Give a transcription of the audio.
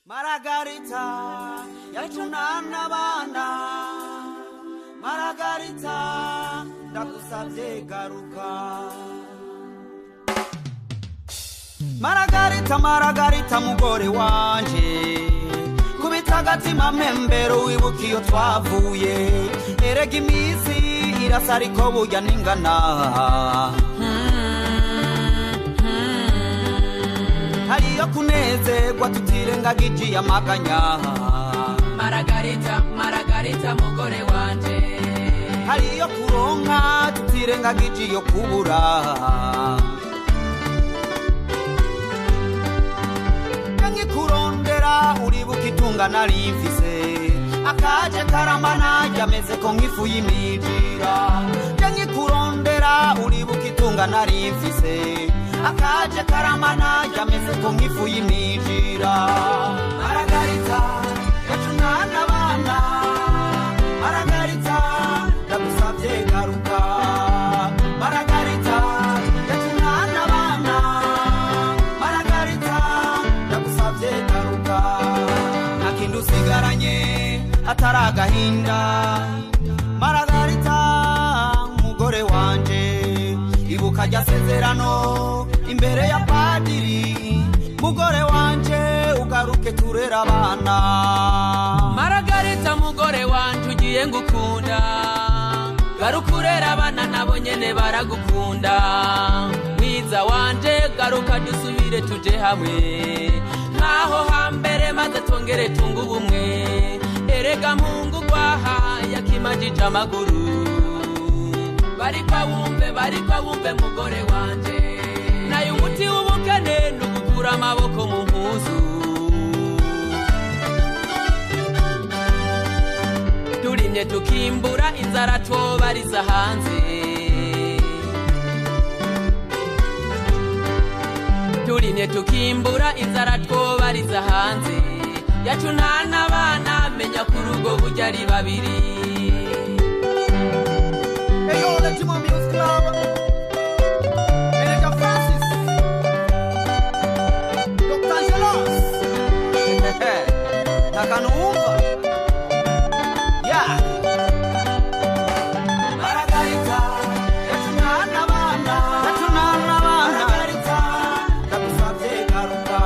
Margarita yatunana bana Margarita ndagusavye garuka Margarita Margarita mugore wanje kubita agatima mpembero wibuka iyo twavuye erega imisi irasa ariko burya ningana hariyo kunezerwa tutirengagije amaganya Margarita Margarita mugore wanje hariyo kuronka tutirengagije iyo kubura kurondera uribuka itunga narimfise akaje karamana yameze ko nkifu y'imijira yangi kurondera uribuka itunga narimfise akaje karamana yameze ko nkifu y'imijira Margarita yatunana bana Margarita ndagusavye garuka Margarita yatunana bana Margarita ndagusavye garuka nakindu sigaranye ataragahinda Margarita mugore wanje ibuka rya sezerano imbere ya padiri mugore wanje ugaruke turera abana Margarita mugore wanje ugiye ngukunda garuka urera abana nabo nyene baragukunda mwiza wanje garuka dusubire tuje hamwe naho hambere maze tongere tunga ubumwe erega mpungu gwaha yakimajije amaguru barikwa wumve mugore wanje nayo umuti w'ubukene nugukura amaboko mu mpuzu turimye tukimbura inzara tobariza hanze turimye tukimbura inzara twobariza hanze yatunana abana menya kurugo burya ari babiri Eyo le Timo Music Club Manager Francis Dr. Angelos Takanumva Yeah Margarita yatunana bana Margarita ndagusavye garuka